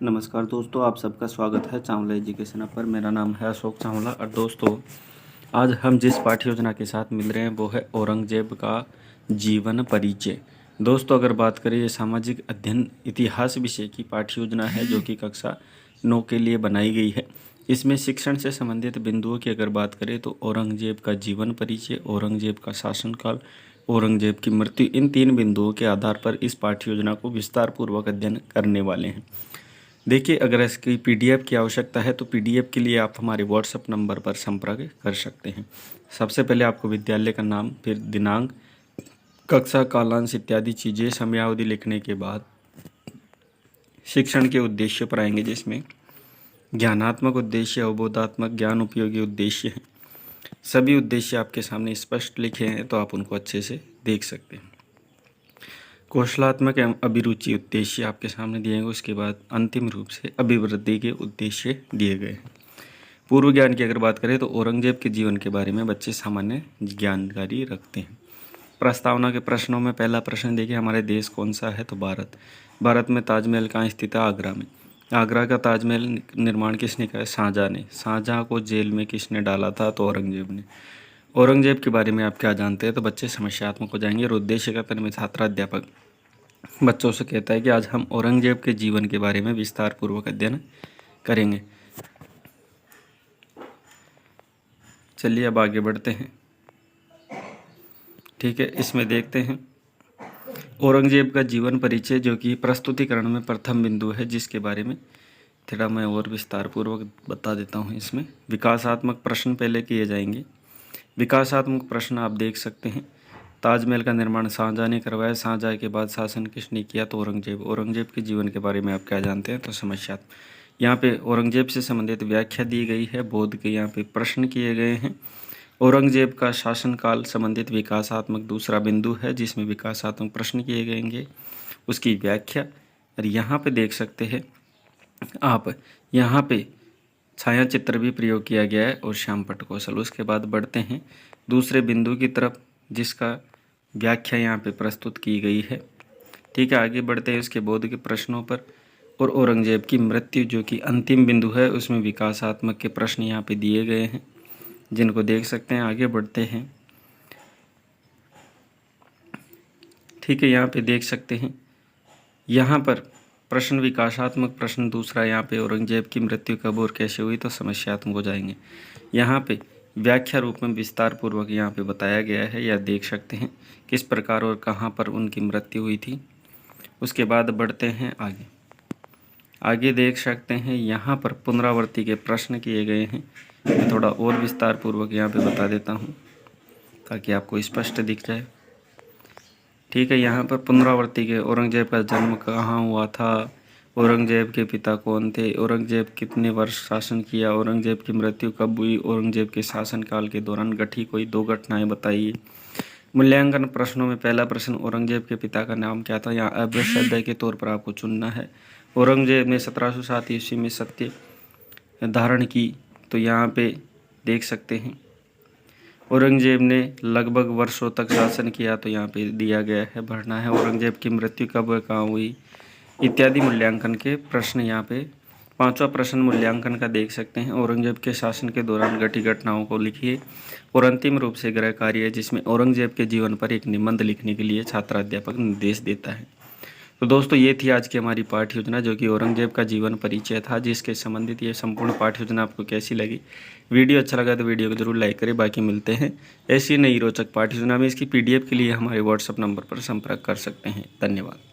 नमस्कार दोस्तों, आप सबका स्वागत है चावला एजुकेशन पर। मेरा नाम है अशोक चावला। और दोस्तों, आज हम जिस पाठ्य योजना के साथ मिल रहे हैं वो है औरंगजेब का जीवन परिचय। दोस्तों, अगर बात करें, ये सामाजिक अध्ययन इतिहास विषय की पाठ्य योजना है जो कि कक्षा 9 के लिए बनाई गई है। इसमें शिक्षण से संबंधित बिंदुओं की अगर बात करें तो औरंगजेब का जीवन परिचय, औरंगजेब का शासनकाल, औरंगजेब की मृत्यु, इन 3 बिंदुओं के आधार पर इस पाठ्य योजना को विस्तार पूर्वक अध्ययन करने वाले हैं। देखिए, अगर इसकी पीडीएफ की आवश्यकता है तो पीडीएफ के लिए आप हमारे व्हाट्सएप नंबर पर संपर्क कर सकते हैं। सबसे पहले आपको विद्यालय का नाम, फिर दिनांक, कक्षा, कालांश इत्यादि चीज़ें समयावधि लिखने के बाद शिक्षण के उद्देश्य पर आएंगे, जिसमें ज्ञानात्मक उद्देश्य, अवबोधात्मक, ज्ञान उपयोगी उद्देश्य हैं। सभी उद्देश्य आपके सामने स्पष्ट लिखे हैं तो आप उनको अच्छे से देख सकते हैं। कौशलात्मक एवं अभिरुचि उद्देश्य आपके सामने दिए गए। उसके बाद अंतिम रूप से अभिवृद्धि के उद्देश्य दिए गए हैं। पूर्व ज्ञान की अगर बात करें तो औरंगजेब के जीवन के बारे में बच्चे सामान्य जानकारी रखते हैं। प्रस्तावना के प्रश्नों में पहला प्रश्न देखिए, हमारे देश कौन सा है? तो भारत। भारत में ताजमहल कहाँ स्थित है? आगरा में। आगरा का ताजमहल निर्माण किसने किया? शाहजहाँ ने। शाहजहाँ को जेल में किसने डाला था? तो औरंगजेब ने। औरंगजेब के बारे में आप क्या जानते हैं? तो बच्चे समस्यात्मक हो जाएंगे। और उद्देश्य कथन में छात्राध्यापक बच्चों से कहता है कि आज हम औरंगजेब के जीवन के बारे में विस्तार पूर्वक अध्ययन करेंगे। चलिए अब आगे बढ़ते हैं। ठीक है, इसमें देखते हैं औरंगजेब का जीवन परिचय, जो कि प्रस्तुतिकरण में प्रथम बिंदु है, जिसके बारे में थोड़ा मैं और विस्तार पूर्वक बता देता हूँ। इसमें विकासात्मक प्रश्न पहले किए जाएंगे। विकासात्मक प्रश्न आप देख सकते हैं। ताजमहल का निर्माण शाहजहाँ ने करवाया। शाहजहाँ के बाद शासन किसने किया? तो औरंगजेब। औरंगजेब के जीवन के बारे में आप क्या जानते हैं? तो समस्या। यहाँ पे औरंगजेब से संबंधित व्याख्या दी गई है। बौद्ध के यहाँ पे प्रश्न किए गए हैं। औरंगजेब का शासनकाल संबंधित विकासात्मक दूसरा बिंदु है, जिसमें विकासात्मक प्रश्न किए गएंगे, उसकी व्याख्या। और यहाँ पे देख सकते हैं आप, यहाँ पे छाया चित्र भी प्रयोग किया गया है और श्यामपट्ट कौशल। उसके बाद बढ़ते हैं दूसरे बिंदु की तरफ, जिसका व्याख्या यहाँ पे प्रस्तुत की गई है। ठीक है, आगे बढ़ते हैं उसके बौद्ध के प्रश्नों पर। और औरंगजेब की मृत्यु, जो कि अंतिम बिंदु है, उसमें विकासात्मक के प्रश्न यहाँ पे दिए गए हैं, जिनको देख सकते हैं। आगे बढ़ते हैं। ठीक है, यहाँ पे देख सकते हैं, यहाँ पर प्रश्न विकासात्मक प्रश्न दूसरा, यहाँ पे औरंगजेब की मृत्यु कब और कैसे हुई? तो समस्यात्मक हो जाएंगे। यहाँ पे व्याख्या रूप में विस्तार पूर्वक यहाँ पे बताया गया है, या देख सकते हैं किस प्रकार और कहाँ पर उनकी मृत्यु हुई थी। उसके बाद बढ़ते हैं आगे। आगे देख सकते हैं यहाँ पर पुनरावृत्ति के प्रश्न किए गए हैं। मैं थोड़ा और विस्तार पूर्वक यहाँ पे बता देता हूँ ताकि आपको स्पष्ट दिख जाए। ठीक है, यहाँ पर पुनरावृत्ति के औरंगजेब का जन्म कहाँ हुआ था, औरंगजेब के पिता कौन थे, औरंगजेब कितने वर्ष शासन किया, औरंगजेब की मृत्यु कब हुई, औरंगजेब के शासनकाल के दौरान घटी कोई 2 घटनाएं बताइए। मूल्यांकन प्रश्नों में पहला प्रश्न, औरंगजेब के पिता का नाम क्या था? यहाँ अभ्यसद्य के तौर पर आपको चुनना है। औरंगजेब ने 1707 ईस्वी में सत्य धारण की, तो यहाँ पे देख सकते हैं औरंगजेब ने लगभग वर्षों तक शासन किया, तो यहाँ पे दिया गया है भरना है। औरंगजेब की मृत्यु कब व कहाँ हुई इत्यादि मूल्यांकन के प्रश्न यहाँ पे। 5वां प्रश्न मूल्यांकन का देख सकते हैं, औरंगजेब के शासन के दौरान घटी घटनाओं को लिखिए। और अंतिम रूप से गृह कार्य है, जिसमें औरंगजेब के जीवन पर एक निबंध लिखने के लिए छात्राध्यापक निर्देश देता है। तो दोस्तों, ये थी आज की हमारी पाठ्य योजना, जो कि औरंगजेब का जीवन परिचय था, जिसके संबंधित ये संपूर्ण पाठ्य योजना आपको कैसी लगी? वीडियो अच्छा लगा तो वीडियो को जरूर लाइक करें। बाकी मिलते हैं ऐसी नई रोचक पाठ्य योजना में। इसकी पीडीएफ के लिए हमारे व्हाट्सएप नंबर पर संपर्क कर सकते हैं। धन्यवाद।